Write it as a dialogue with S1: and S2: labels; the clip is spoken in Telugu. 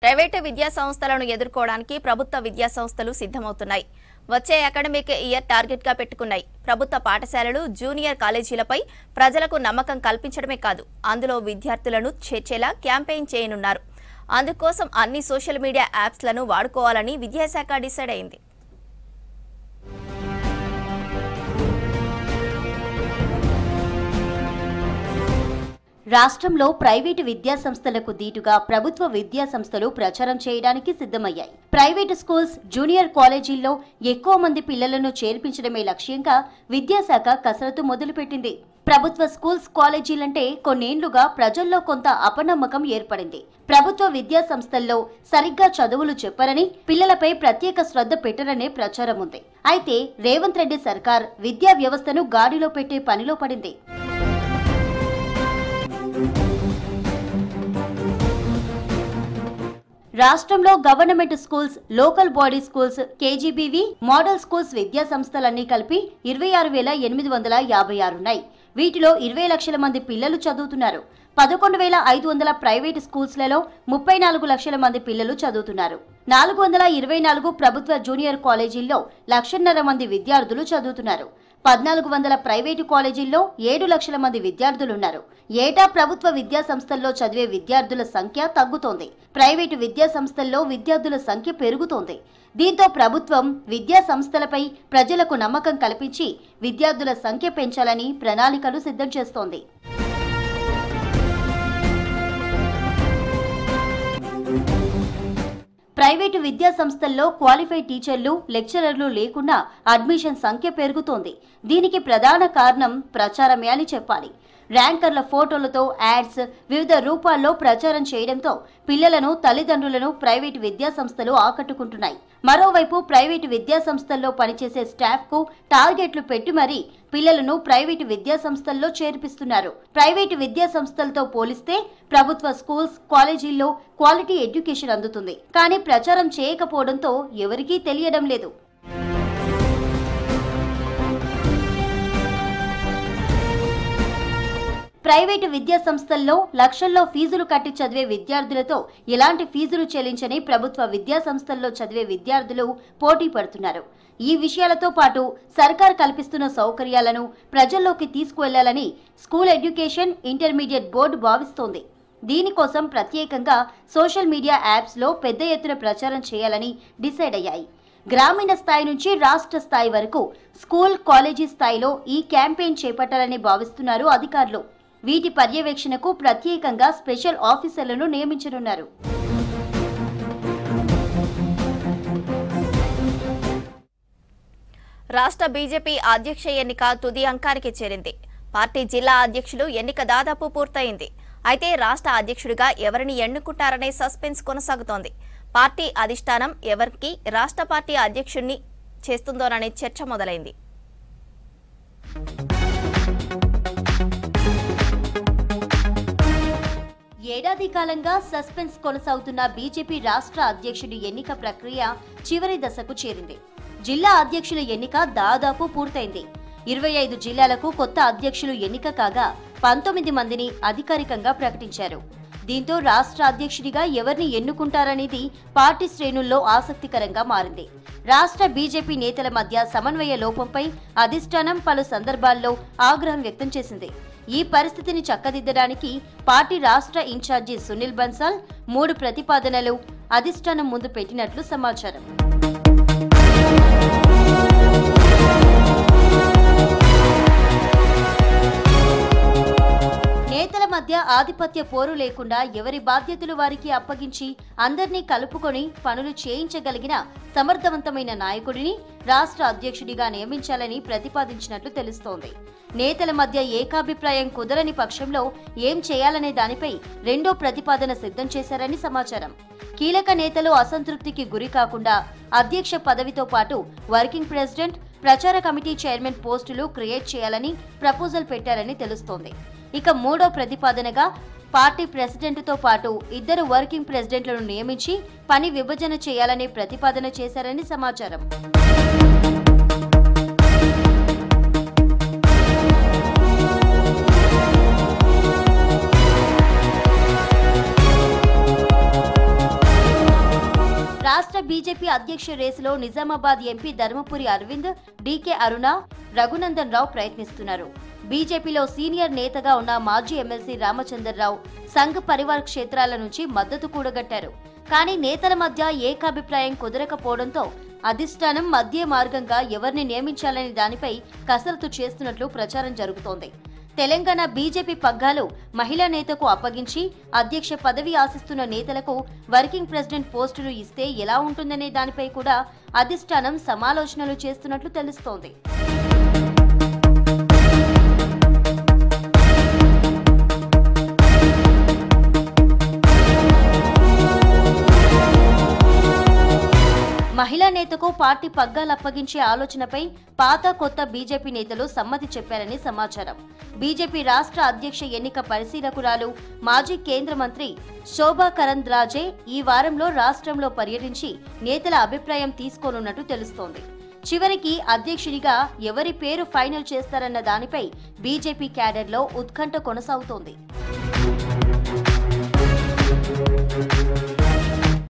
S1: ప్రైవేటు విద్యా సంస్థలను ఎదుర్కోవడానికి ప్రభుత్వ విద్యా సంస్థలు సిద్ధమవుతున్నాయి. వచ్చే అకాడమిక్ ఇయర్ టార్గెట్ గా పెట్టుకున్నాయి. ప్రభుత్వ పాఠశాలలు, జూనియర్ కాలేజీలపై ప్రజలకు నమ్మకం కల్పించడమే కాదు, అందులో విద్యార్థులను చేర్చేలా క్యాంపెయిన్ చేయనున్నారు. అందుకోసం అన్ని సోషల్ మీడియా యాప్స్లను వాడుకోవాలని విద్యాశాఖ డిసైడ్ అయింది.
S2: రాష్ట్రంలో ప్రైవేటు విద్యా సంస్థలకు దీటుగా ప్రభుత్వ విద్యా సంస్థలు ప్రచారం చేయడానికి సిద్ధమయ్యాయి. ప్రైవేటు స్కూల్స్, జూనియర్ కాలేజీల్లో ఎక్కువ మంది పిల్లలను చేర్పించడమే లక్ష్యంగా విద్యాశాఖ కసరత్తు మొదలుపెట్టింది. ప్రభుత్వ స్కూల్స్, కాలేజీలంటే కొన్నేళ్లుగా ప్రజల్లో కొంత అపనమ్మకం ఏర్పడింది. ప్రభుత్వ విద్యా సంస్థల్లో సరిగ్గా చదువులు చెప్పరని, పిల్లలపై ప్రత్యేక శ్రద్ధ పెట్టరనే ప్రచారం ఉంది. అయితే రేవంత్ రెడ్డి సర్కార్ విద్యా వ్యవస్థను గాడిలో పెట్టే పనిలో పడింది. రాష్ట్రంలో government schools, local body schools, KGBV, model schools విద్యా సంస్థలన్నీ కలిపి 26,856 ఉన్నాయి. వీటిలో 20 లక్షల మంది పిల్లలు చదువుతున్నారు. 11,500 ప్రైవేట్ స్కూల్స్లలో 34 లక్షల మంది పిల్లలు చదువుతున్నారు. 424 ప్రభుత్వ జూనియర్ కాలేజీల్లో 1,50,000 మంది విద్యార్థులు చదువుతున్నారు. 1,400 ప్రైవేటు కాలేజీల్లో 7 లక్షల మంది విద్యార్థులున్నారు. ఏటా ప్రభుత్వ విద్యా సంస్థల్లో చదివే విద్యార్థుల సంఖ్య తగ్గుతోంది. ప్రైవేటు విద్యా సంస్థల్లో విద్యార్థుల సంఖ్య పెరుగుతోంది. దీంతో ప్రభుత్వం విద్యా సంస్థలపై ప్రజలకు నమ్మకం కల్పించి విద్యార్థుల సంఖ్య పెంచాలని ప్రణాళికలు సిద్ధం చేస్తోంది. ప్రైవేటు విద్యా సంస్థల్లో క్వాలిఫైడ్ టీచర్లు, లెక్చరర్లు లేకుండా అడ్మిషన్ సంఖ్య పెరుగుతోంది. దీనికి ప్రధాన కారణం ప్రచారమే అని చెప్పాలి. ర్యాంకర్ల ఫోటోలతో యాడ్స్ వివిధ రూపాల్లో ప్రచారం చేయడంతో పిల్లలను, తల్లిదండ్రులను ప్రైవేటు విద్యా సంస్థలు ఆకట్టుకుంటున్నాయి. మరోవైపు ప్రైవేటు విద్యా సంస్థల్లో పనిచేసే స్టాఫ్ కు టార్గెట్లు పెట్టి మరీ పిల్లలను ప్రైవేటు విద్యా సంస్థల్లో చేర్పిస్తున్నారు. ప్రైవేటు విద్యా సంస్థలతో పోలిస్తే ప్రభుత్వ స్కూల్స్, కాలేజీల్లో క్వాలిటీ ఎడ్యుకేషన్ అందుతుంది. కానీ ప్రచారం చేయకపోవడంతో ఎవరికీ తెలియడం లేదు. ప్రైవేటు విద్యా సంస్థల్లో లక్షల్లో ఫీజులు కట్టి చదివే విద్యార్థులతో ఎలాంటి ఫీజులు చెల్లించని ప్రభుత్వ విద్యా సంస్థల్లో చదివే విద్యార్థులు పోటీ పడుతున్నారు. ఈ విషయాలతో పాటు సర్కార్ కల్పిస్తున్న సౌకర్యాలను ప్రజల్లోకి తీసుకువెళ్లాలని స్కూల్ ఎడ్యుకేషన్ ఇంటర్మీడియట్ బోర్డు భావిస్తోంది. దీనికోసం ప్రత్యేకంగా సోషల్ మీడియా యాప్స్లో పెద్ద ఎత్తున ప్రచారం చేయాలని డిసైడ్ అయ్యాయి. గ్రామీణ స్థాయి నుంచి రాష్ట్ర స్థాయి వరకు స్కూల్, కాలేజీ స్థాయిలో ఈ క్యాంపెయిన్ చేపట్టాలని భావిస్తున్నారు అధికారులు. వీటి పర్యవేక్షణకు ప్రత్యేకంగా స్పెషల్ ఆఫీసర్లను నియమించనున్నారు.
S1: రాష్ట్ర బీజేపీ అధ్యక్ష ఎన్నిక తుది అంకానికి చేరింది. పార్టీ జిల్లా అధ్యక్షులు ఎన్నిక దాదాపు పూర్తయింది. అయితే రాష్ట్ర అధ్యక్షుడిగా ఎవరిని ఎన్నుకుంటారనే సస్పెన్స్ కొనసాగుతోంది. పార్టీ అధిష్టానం ఎవరికి రాష్ట్ర పార్టీ అధ్యక్షుడిని చేస్తుందోననే చర్చ మొదలైంది.
S2: ఏడాది కాలంగా సస్పెన్స్ కొనసాగుతున్న బీజేపీ రాష్ట్ర అధ్యక్షుడి ఎన్నిక ప్రక్రియ చివరి దశకు చేరింది. జిల్లా అధ్యక్షుల ఎన్నిక దాదాపు పూర్తయింది. 25 జిల్లాలకు కొత్త అధ్యక్షులు ఎన్నిక కాగా 19 మందిని అధికారికంగా ప్రకటించారు. దీంతో రాష్ట్ర అధ్యక్షుడిగా ఎవరిని ఎన్నుకుంటారనేది పార్టీ శ్రేణుల్లో ఆసక్తికరంగా మారింది. రాష్ట్ర బీజేపీ నేతల మధ్య సమన్వయ లోపంపై అధిష్టానం పలు సందర్భాల్లో ఆగ్రహం వ్యక్తం చేసింది. ఈ పరిస్థితిని చక్కదిద్దడానికి పార్టీ రాష్ట్ర ఇన్ఛార్జి సునీల్ బన్సాల్ 3 ప్రతిపాదనలు అధిష్టానం ముందు పెట్టినట్లు సమాచారం. నేతల మధ్య ఆధిపత్య పోరు లేకుండా ఎవరి బాధ్యతలు వారికి అప్పగించి అందరినీ కలుపుకొని పనులు చేయించగలిగిన సమర్థవంతమైన నాయకుడిని రాష్ట్ర అధ్యక్షుడిగా నియమించాలని ప్రతిపాదించినట్లు తెలుస్తోంది. నేతల మధ్య ఏకాభిప్రాయం కుదరని పక్షంలో ఏం చేయాలనే దానిపై రెండో ప్రతిపాదన సిద్ధం చేశారని సమాచారం. కీలక నేతలు అసంతృప్తికి గురి కాకుండా అధ్యక్ష పదవితో పాటు వర్కింగ్ ప్రెసిడెంట్, ప్రచార కమిటీ చైర్మన్ పోస్టులు క్రియేట్ చేయాలని ప్రపోజల్ పెట్టారని తెలుస్తోంది. ఇక మూడో ప్రతిపాదనగా పార్టీ ప్రెసిడెంట్తో పాటు 2 వర్కింగ్ ప్రెసిడెంట్లను నియమించి పని విభజన చేయాలనే ప్రతిపాదన చేశారని సమాచారం. రాష్ట్ర బీజేపీ అధ్యక్ష రేసులో నిజామాబాద్ ఎంపీ ధర్మపురి అరవింద్, డీకే అరుణ, రఘునందన్ రావు ప్రయత్నిస్తున్నారు. బీజేపీలో సీనియర్ నేతగా ఉన్న మాజీ ఎమ్మెల్సీ రామచంద్రరావు సంఘ్ పరివార్ క్షేత్రాల నుంచి మద్దతు కూడగట్టారు. కానీ నేతల మధ్య ఏకాభిప్రాయం కుదరకపోవడంతో అధిష్టానం మధ్య మార్గంగా ఎవరిని నియమించాలనే దానిపై కసరత్తు చేస్తున్నట్లు ప్రచారం జరుగుతోంది. తెలంగాణ బీజేపీ పగ్గాలు మహిళా నేతకు అప్పగించి అధ్యక్ష పదవి ఆశిస్తున్న నేతలకు వర్కింగ్ ప్రెసిడెంట్ పోస్టులు ఇస్తే ఎలా ఉంటుందనే దానిపై కూడా అధిష్టానం సమాలోచనలు చేస్తున్నట్లు తెలుస్తోంది. మహిళా నేతకు పార్టీ పగ్గాలు అప్పగించే ఆలోచనపై పాత కొత్త బీజేపీ నేతలు సమ్మతి చెప్పారని సమాచారం. బీజేపీ రాష్ట్ర అధ్యక్ష ఎన్నిక పరిశీలకురాలు మాజీ కేంద్ర మంత్రి శోభా కరంద్లాజే ఈ వారంలో రాష్ట్రంలో పర్యటించి నేతల అభిప్రాయం తీసుకోనున్నట్టు తెలుస్తోంది. చివరికి అధ్యక్షుడిగా ఎవరి పేరు ఫైనల్ చేస్తారన్న దానిపై బీజేపీ క్యాడర్లో ఉత్కంఠ కొనసాగుతోంది.